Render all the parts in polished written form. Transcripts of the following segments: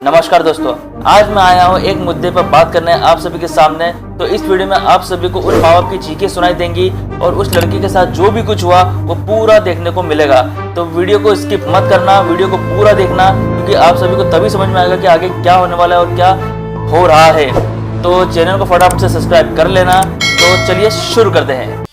नमस्कार दोस्तों, आज मैं आया हूँ एक मुद्दे पर बात करने आप सभी के सामने। तो इस वीडियो में आप सभी को उन माँ बाप की चीखें सुनाई देंगी और उस लड़की के साथ जो भी कुछ हुआ वो पूरा देखने को मिलेगा। तो वीडियो को स्किप मत करना, वीडियो को पूरा देखना, क्योंकि आप सभी को तभी समझ में आएगा कि आगे क्या होने वाला है और क्या हो रहा है। तो चैनल को फटाफट से सब्सक्राइब कर लेना। तो चलिए शुरू करते हैं।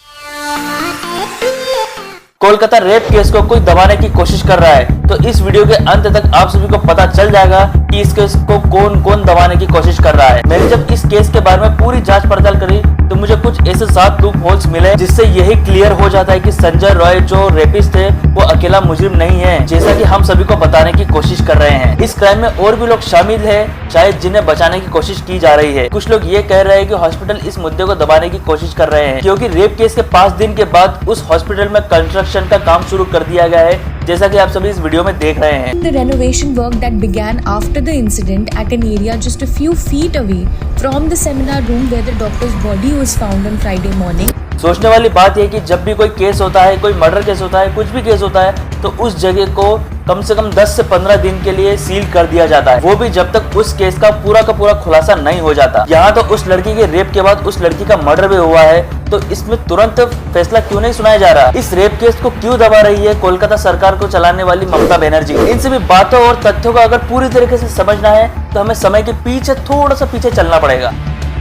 कोलकाता रेप केस को कोई दबाने की कोशिश कर रहा है, तो इस वीडियो के अंत तक आप सभी को पता चल जाएगा कि इस केस को कौन कौन दबाने की कोशिश कर रहा है। मैंने जब इस केस के बारे में पूरी जांच पड़ताल करी तो मुझे कुछ ऐसे 7 लूप होल्स मिले जिससे यही क्लियर हो जाता है कि संजय रॉय जो रेपिस्ट थे वो अकेला मुजरिम नहीं है, जैसा कि हम सभी को बताने की कोशिश कर रहे हैं। इस क्राइम में और भी लोग शामिल है, शायद जिन्हें बचाने की कोशिश की जा रही है। कुछ लोग ये कह रहे हैं कि हॉस्पिटल इस मुद्दे को दबाने की कोशिश कर रहे हैं, क्योंकि रेप केस के 5 दिन के बाद उस हॉस्पिटल में कंस्ट्रक्शन का काम शुरू कर दिया गया है, जैसा कि आप सभी इस वीडियो में देख रहे हैं। The renovation work that began after the incident at an area just a few feet away from the seminar room where the doctor's body was found on Friday morning. सोचने वाली बात यह कि जब भी कोई केस होता है, कोई मर्डर केस होता है, कुछ भी केस होता है, तो उस जगह को कम से कम 10 से 15 दिन के लिए सील कर दिया जाता है, वो भी जब तक उस केस का पूरा खुलासा नहीं हो जाता। यहाँ तो उस लड़की के रेप के बाद उस लड़की का मर्डर भी हुआ है, तो इसमें तुरंत फैसला क्यों नहीं सुनाया जा रहा? इस रेप केस को क्यों दबा रही है कोलकाता सरकार को चलाने वाली ममता बनर्जी? इन सभी बातों और तथ्यों को अगर पूरी तरीके से समझना है तो हमें समय के पीछे थोड़ा सा पीछे चलना पड़ेगा।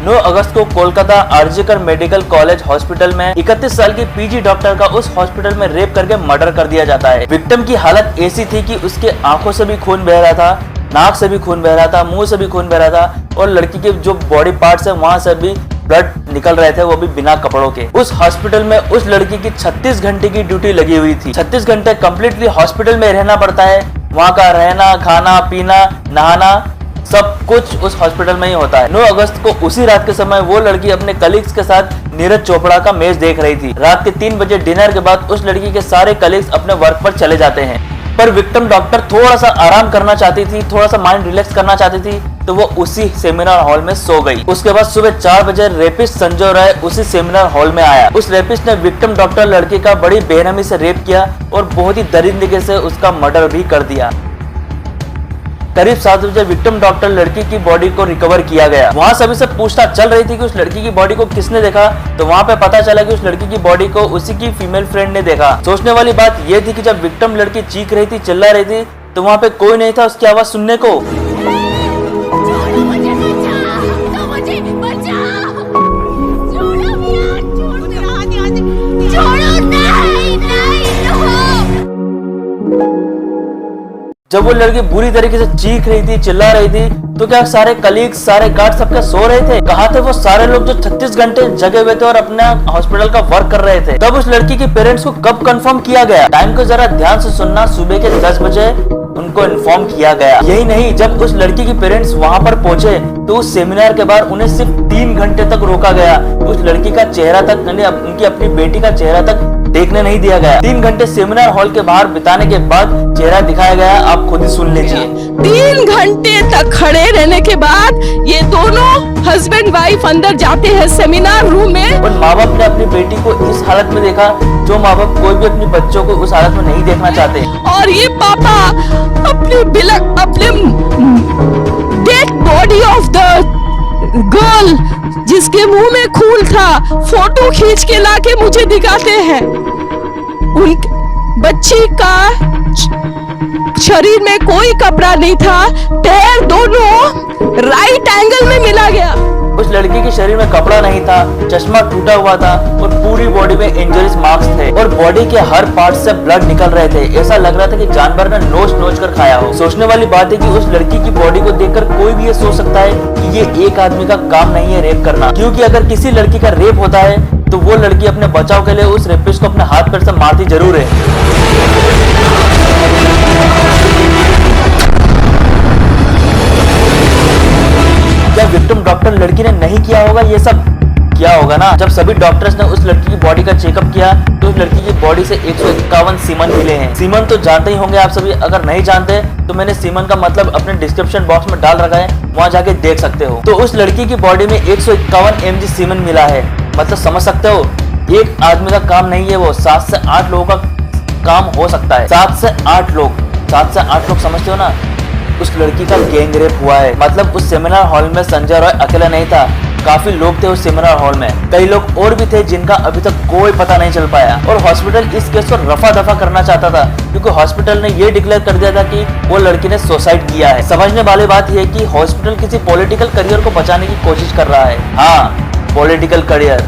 9 अगस्त को Kolkata RG Kar medical college hospital में 31 साल की पीजी डॉक्टर का उस हॉस्पिटल में रेप करके मर्डर कर दिया जाता है। विक्टिम की हालत ऐसी थी कि उसके आंखों से भी खून बह रहा था, नाक से भी खून बह रहा था, मुंह से भी खून बह रहा था, और लड़की के जो बॉडी पार्ट्स है वहां से भी ब्लड निकल रहे थे, वो भी बिना कपड़ों के। उस हॉस्पिटल में उस लड़की की 36 घंटे की ड्यूटी लगी हुई थी। 36 घंटे कम्प्लीटली हॉस्पिटल में रहना पड़ता है। वहाँ का रहना, खाना, पीना, नहाना सब कुछ उस हॉस्पिटल में ही होता है। 9 अगस्त को उसी रात के समय वो लड़की अपने कलीग्स के साथ नीरज चोपड़ा का मैच देख रही थी। रात के 3 बजे डिनर के बाद उस लड़की के सारे कलीग्स अपने वर्क पर चले जाते हैं, पर विक्टिम डॉक्टर थोड़ा सा आराम करना चाहती थी, थोड़ा सा माइंड रिलैक्स करना चाहती थी, तो वो उसी सेमिनार हॉल में सो गई। उसके बाद सुबह 4 बजे रेपिस्ट संजय राय उसी सेमिनार हॉल में आया। उस रेपिस्ट ने विक्टिम डॉक्टर लड़की का बड़ी बेरहमी से रेप किया और बहुत ही दरिंदगी से उसका मर्डर भी कर दिया। करीब 7 बजे विक्टिम डॉक्टर लड़की की बॉडी को रिकवर किया गया। वहां सभी से पूछताछ चल रही थी कि उस लड़की की बॉडी को किसने देखा, तो वहां पे पता चला कि उस लड़की की बॉडी को उसी की फीमेल फ्रेंड ने देखा। सोचने वाली बात यह थी कि जब विक्टिम लड़की चीख रही थी, चिल्ला रही थी, तो वहां पे कोई नहीं था उसकी आवाज सुनने को। जब वो लड़की बुरी तरीके से चीख रही थी, चिल्ला रही थी, तो क्या सारे कलीग, सारे गार्ड सबके सो रहे थे? कहाँ थे वो सारे लोग जो 36 घंटे जगे हुए थे और अपना हॉस्पिटल का वर्क कर रहे थे? तब उस लड़की के पेरेंट्स को कब कंफर्म किया गया? टाइम को जरा ध्यान से सुनना, सुबह के 10 बजे उनको इन्फॉर्म किया गया। यही नहीं, जब उस लड़की के पेरेंट्स वहां पर पहुंचे तो उस सेमिनार के बाद उन्हें सिर्फ 3 घंटे तक रोका गया। उस लड़की का चेहरा तक, उनकी अपनी बेटी का चेहरा तक देखने नहीं दिया गया। 3 घंटे सेमिनार हॉल के बाहर बिताने के बाद चेहरा दिखाया गया, आप खुद ही सुन लीजिए। 3 घंटे तक खड़े रहने के बाद ये दोनों हस्बैंड वाइफ अंदर जाते हैं सेमिनार रूम में। और माँ बाप ने अपनी बेटी को इस हालत में देखा जो माँ बाप कोई भी अपने बच्चों को उस हालत में नहीं देखना चाहते। और ये पापा अपने dead body of the girl जिसके मुंह में खून था फोटो खींच के लाके मुझे दिखाते हैं। उन बच्ची का शरीर में कोई कपड़ा नहीं था, पैर दोनों राइट एंगल में मिला गया। उस लड़की के शरीर में कपड़ा नहीं था, चश्मा टूटा हुआ था और पूरी बॉडी में इंजरीज मार्क्स थे और बॉडी के हर पार्ट से ब्लड निकल रहे थे। ऐसा लग रहा था कि जानवर ने नोच कर खाया हो। सोचने वाली बात है कि उस लड़की की बॉडी को देखकर कोई भी ये सोच सकता है कि ये एक आदमी का काम नहीं है रेप करना, क्योंकि अगर किसी लड़की का रेप होता है तो वो लड़की अपने बचाव के लिए उस रेपिस्ट को अपने हाथ पैर से मारती जरूर है। क्या विक्टिम डॉक्टर लड़की ने नहीं किया होगा ये सब? किया होगा ना। जब सभी डॉक्टर्स ने उस लड़की की बॉडी का चेकअप किया तो उस लड़की की बॉडी से 151 सीमन मिले हैं। सीमन तो जानते ही होंगे आप सभी, अगर नहीं जानते तो मैंने सीमन का मतलब अपने डिस्क्रिप्शन बॉक्स में डाल रखा है, वहां जाके देख सकते हो। तो उस लड़की की बॉडी में 151 mg सीमन मिला है, मतलब समझ सकते हो एक आदमी का काम नहीं है वो, 7 से 8 लोगों का काम हो सकता है। 7 से 8 लोग समझते हो ना। उस लड़की का गैंग रेप हुआ है। मतलब उस सेमिनार हॉल में संजय रॉय अकेला नहीं था, काफी लोग थे उस सेमिनार हॉल में। कई लोग और भी थे जिनका अभी तक कोई पता नहीं चल पाया। और हॉस्पिटल इस केस को रफा दफा करना चाहता था, क्योंकि हॉस्पिटल ने ये डिक्लेयर कर दिया था कि वो लड़की ने सुसाइड किया है। समझने वाली बात यह है कि हॉस्पिटल किसी पॉलिटिकल करियर को बचाने की कोशिश कर रहा है। हाँ, पॉलिटिकल करियर।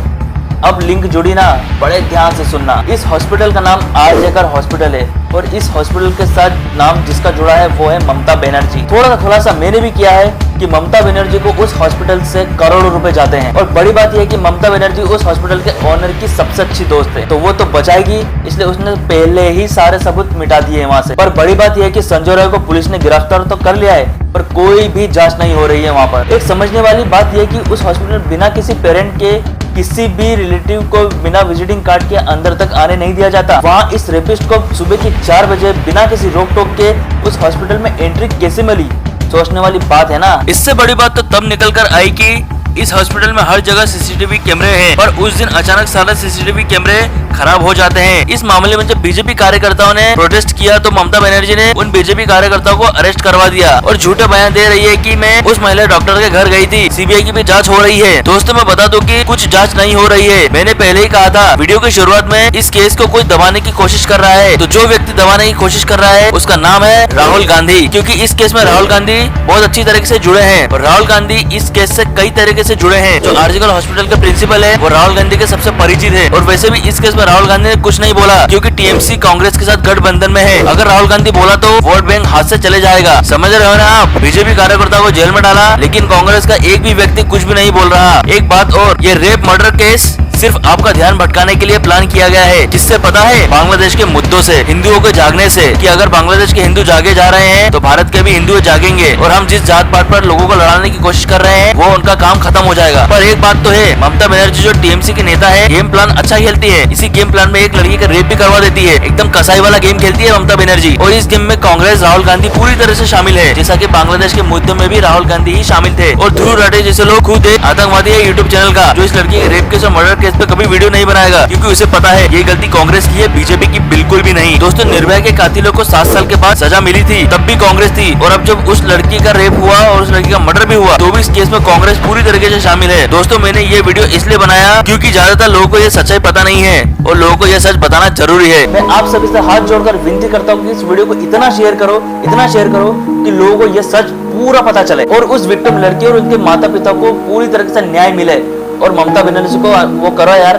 अब लिंक जुड़ी ना, बड़े ध्यान से सुनना। इस हॉस्पिटल का नाम आरजेकर हॉस्पिटल है और इस हॉस्पिटल के साथ नाम जिसका जुड़ा है वो है ममता बनर्जी। थोड़ा सा खुलासा मैंने भी किया है कि ममता बनर्जी को उस हॉस्पिटल से करोड़ों रुपए जाते हैं। और बड़ी बात यह है कि ममता बनर्जी उस हॉस्पिटल के ओनर की सबसे अच्छी दोस्त है, तो वो तो बचाएगी, इसलिए उसने पहले ही सारे सबूत मिटा दिए वहाँ से। पर बड़ी बात यह है कि संजय रॉय को पुलिस ने गिरफ्तार तो कर लिया है, पर कोई भी जांच नहीं हो रही है वहाँ पर। एक समझने वाली बात यह कि उस हॉस्पिटल बिना किसी पेरेंट के, किसी भी रिलेटिव को बिना विजिटिंग कार्ड के अंदर तक आने नहीं दिया जाता। वहाँ इस रेपिस्ट को सुबह के 4 बजे बिना किसी रोक टोक के उस हॉस्पिटल में एंट्री कैसे मिली? सोचने वाली बात है ना। इससे बड़ी बात तो तब निकल कर आई कि इस हॉस्पिटल में हर जगह सीसीटीवी कैमरे हैं, पर उस दिन अचानक सारे सीसीटीवी कैमरे खराब हो जाते हैं। इस मामले में जब बीजेपी कार्यकर्ताओं ने प्रोटेस्ट किया तो ममता बनर्जी ने उन बीजेपी कार्यकर्ताओं को अरेस्ट करवा दिया और झूठे बयान दे रही है कि मैं उस महिला डॉक्टर के घर गई थी, सीबीआई की भी जांच हो रही है। दोस्तों, मैं बता दूं कि कुछ जांच नहीं हो रही है। मैंने पहले ही कहा था वीडियो की शुरुआत में, इस केस को कोई दबाने की कोशिश कर रहा है, तो जो व्यक्ति दबाने की कोशिश कर रहा है उसका नाम है राहुल गांधी, क्योंकि इस केस में राहुल गांधी बहुत अच्छी तरीके से जुड़े हैं। और राहुल गांधी इस केस से कई तरीके से जुड़े हैं। जो आरजीकर हॉस्पिटल के प्रिंसिपल है वो राहुल गांधी के सबसे परिचित है। और वैसे भी इस केस में राहुल गांधी ने कुछ नहीं बोला, क्योंकि टीएमसी कांग्रेस के साथ गठबंधन में है। अगर राहुल गांधी बोला तो वोट बैंक हाथ से चले जाएगा। समझ रहे हो ना आप? बीजेपी कार्यकर्ता को जेल में डाला, लेकिन कांग्रेस का एक भी व्यक्ति कुछ भी नहीं बोल रहा। एक बात और, ये रेप मर्डर केस सिर्फ आपका ध्यान भटकाने के लिए प्लान किया गया है, जिससे पता है बांग्लादेश के मुद्दों से, हिंदुओं के जागने से, कि अगर बांग्लादेश के हिंदू जागे जा रहे हैं तो भारत के भी हिंदू जागेंगे और हम जिस जात पात पर लोगों को लड़ाने की कोशिश कर रहे हैं वो उनका काम खत्म हो जाएगा। पर एक बात तो है, ममता बनर्जी जो टीएमसी की नेता है, गेम प्लान अच्छा खेलती है। इसी गेम प्लान में एक लड़की का रेप भी करवा देती है। एकदम कसाई वाला गेम खेलती है ममता बनर्जी। और इस गेम में कांग्रेस, राहुल गांधी पूरी तरह से शामिल है, जैसा कि बांग्लादेश के मुद्दे में भी राहुल गांधी ही शामिल थे। और ध्रुव राठे जैसे लोग खुद एक आतंकवादी है यूट्यूब चैनल का, जो इस लड़की के रेप केस और मर्डर केस पे कभी वीडियो नहीं बनाएगा, क्योंकि उसे पता है ये गलती कांग्रेस की है, बीजेपी की बिल्कुल भी नहीं। दोस्तों, निर्भया के कातिलों को 7 साल के बाद सजा मिली थी, तब भी कांग्रेस थी। और अब जब उस लड़की का रेप हुआ और उस लड़की का मर्डर भी हुआ, तो भी इस केस में कांग्रेस पूरी तरीके से शामिल है। दोस्तों, मैंने ये वीडियो इसलिए बनाया क्योंकि ज्यादातर लोगों को ये सच्चाई पता नहीं है और लोगों को ये सच बताना जरूरी है। मैं आप सभी से हाथ जोड़कर विनती करता हूँ कि इस वीडियो को इतना शेयर करो कि लोगों को ये सच पूरा पता चले और उस विक्टिम लड़की और उनके माता पिता को पूरी तरह से न्याय मिले। और ममता बनर्जी को वो करो यार,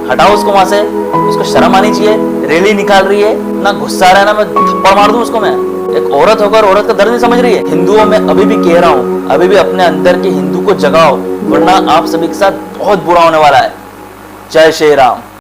हटाओ उसको वहां से, उसको शर्म आनी चाहिए। रैली निकाल रही है ना, गुस्सा आ रहा है ना, मैं थप्पड़ मार दूं उसको। मैं एक औरत होकर औरत का दर्द नहीं समझ रही है। हिंदुओं में अभी भी कह रहा हूँ, अभी भी अपने अंदर के हिंदू को जगाओ, वरना आप सभी के साथ बहुत बुरा होने वाला है। जय श्री राम।